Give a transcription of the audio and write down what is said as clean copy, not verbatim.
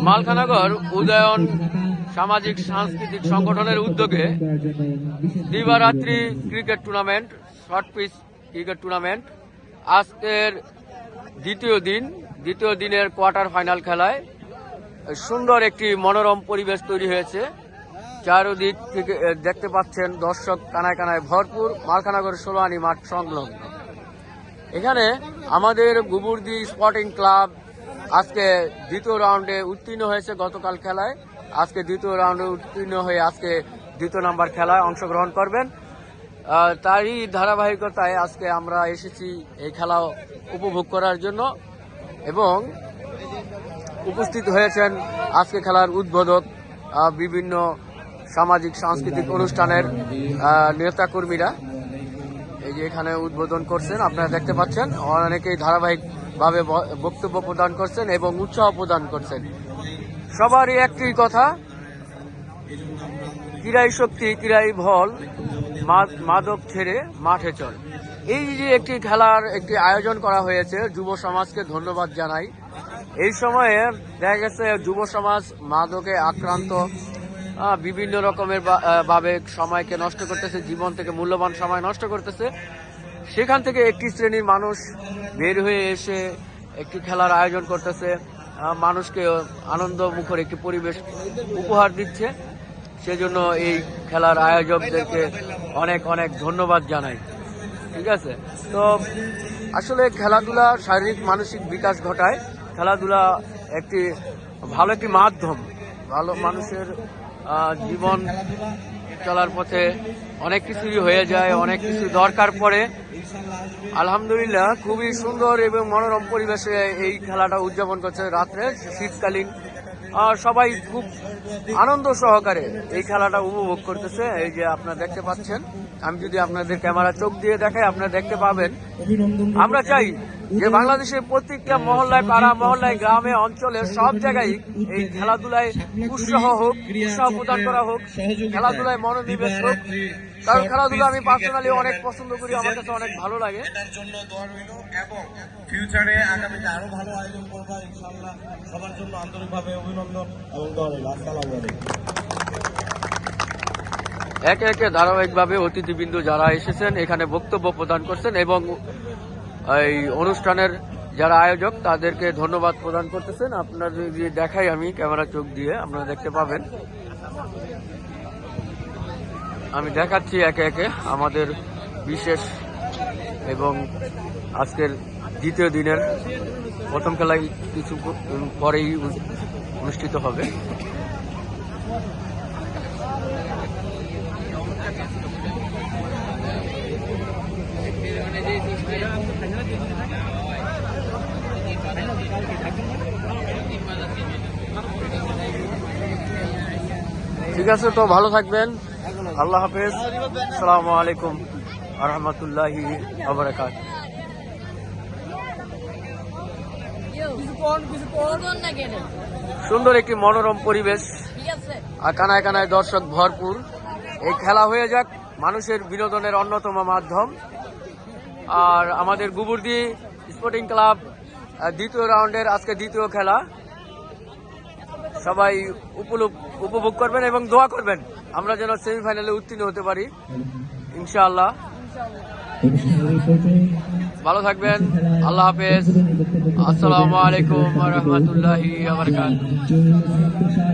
মালখানগর উদয়ন সামাজিক সাংস্কৃতিক সংগঠনের উদ্যোগে দিবারাত্রি cricket tournament, short pitch cricket tournament আজকের দ্বিতীয় দিনের কোয়ার্টার ফাইনাল খেলায় সুন্দর একটি মনোরম পরিবেশ তৈরি হয়েছে। চারদিক থেকে দেখতে পাচ্ছেন দর্শক কানায় কানায় ভরপুর। মালখানগর ষোলোয়ানি মাঠ সংলগ্ন এখানে আমাদের গুবুরদি স্পোর্টিং ক্লাব আজকে দ্বিতীয় রাউন্ডে উত্তীর্ণ হয়েছে। গতকাল খেলায় আজকে দ্বিতীয় রাউন্ডে উত্তীর্ণ হয়ে আজকে দ্বিতীয় নাম্বার খেলায় অংশগ্রহণ করবেন। তারই ধারাবাহিকতায় আজকে আমরা এসেছি এই খেলা উপভোগ করার জন্য এবং উপস্থিত হয়েছেন আজকে খেলার উদ্বোধক, বিভিন্ন সামাজিক সাংস্কৃতিক অনুষ্ঠানের নেতাকর্মীরা। এই যে এখানে উদ্বোধন করছেন, আপনারা দেখতে পাচ্ছেন। অনেকেই ধারাবাহিকভাবে বক্তব্য প্রদান করছেন এবং উৎসাহ প্রদান করছেন। সবারই একটি কথা, ক্রীড়াই শক্তি, ক্রীড়াই বল, মাদক ছেড়ে মাঠে চল। এই যে একটি খেলার একটি আয়োজন করা হয়েছে, যুব সমাজকে ধন্যবাদ জানাই। এই সময়ে দেখা গেছে যুব সমাজ মাদকে আক্রান্ত, বিভিন্ন রকমের ভাবে সময়কে নষ্ট করতেছে, জীবন থেকে মূল্যবান সময় নষ্ট করতেছে। সেখান থেকে একটি শ্রেণীর মানুষ বের হয়ে এসে একটি খেলার আয়োজন করতেছে, মানুষকে আনন্দ মুখর একটি পরিবেশ উপহার দিচ্ছে। সেজন্য এই খেলার আয়োজকদেরকে অনেক অনেক ধন্যবাদ জানাই। ঠিক আছে, তো আসলে খেলাধুলা শারীরিক মানসিক বিকাশ ঘটায়। খেলাধুলা একটি ভালো একটি মাধ্যম, ভালো মানুষের জীবন চলার পথে অনেক কিছুই হয়ে যায়, অনেক কিছু দরকার পড়ে। আলহামদুলিল্লাহ খুবই সুন্দর এবং মনোরম পরিবেশে এই খেলাটা উদযাপন করছে রাত্রে, শীতকালীন। সবাই খুব আনন্দ সহকারে এই খেলাটা উপভোগ করতেছে। এই যে আপনারা দেখতে পাচ্ছেন, আমি যদি আপনাদের ক্যামেরা চোখ দিয়ে দেখাই আপনারা দেখতে পাবেন। আমরা চাই যে বাংলাদেশের প্রত্যেকটা মহল্লায়, পাড়া মহল্লায়, গ্রামে, অঞ্চলে সব জায়গায় এই খেলাধুলায় উৎসাহ হোক, উৎসাহ প্রদান করা হোক, খেলাধুলায় মনোনিবেশ হোক। কারণ খেলাধুলা আমি পার্সোনালি অনেক পছন্দ করি, আমার কাছে অনেক ভালো লাগে। এবং ফিউচারে আগামীতে আরো ভালো আয়োজন করবো ইনশাআল্লাহ। সবার জন্য আন্তরিকভাবে অভিনন্দন এবং দোয়া রইল। আসসালামু আলাইকুম। একে একে ধারাবাহিকভাবে অতিথিবৃন্দ যারা এসেছেন এখানে বক্তব্য প্রদান করছেন এবং এই অনুষ্ঠানের যারা আয়োজক তাদেরকে ধন্যবাদ প্রদান করতেছেন। আপনার যদি দেখাই আমি ক্যামেরা চোখ দিয়ে, আপনারা দেখতে পাবেন। আমি দেখাচ্ছি একে একে আমাদের বিশেষ এবং আজকের দ্বিতীয় দিনের প্রথম খেলায় কিছু পরেই অনুষ্ঠিত হবে। ঠিক আছে, তো ভালো থাকবেন। আল্লাহ হাফেজ। আসসালামু আলাইকুম ওয়া রাহমাতুল্লাহি ওয়া বারাকাতুহু। সুন্দর একটি মনোরম পরিবেশ আর কানায় কানায় দর্শক ভরপুর। এই খেলা হয়ে যাক মানুষের বিনোদনের অন্যতম মাধ্যম। আর আমাদের গুবুরদি স্পোর্টিং ক্লাব দ্বিতীয় রাউন্ডের আজকে দ্বিতীয় খেলা, সবাই উপভোগ করবেন এবং দোয়া করবেন আমরা যেন সেমিফাইনালে উত্তীর্ণ হতে পারি ইনশাআল্লাহ। ভালো থাকবেন। আল্লাহ হাফেজ। আসসালামু আলাইকুম ওয়া রাহমাতুল্লাহি ওয়া বারাকাতুহু।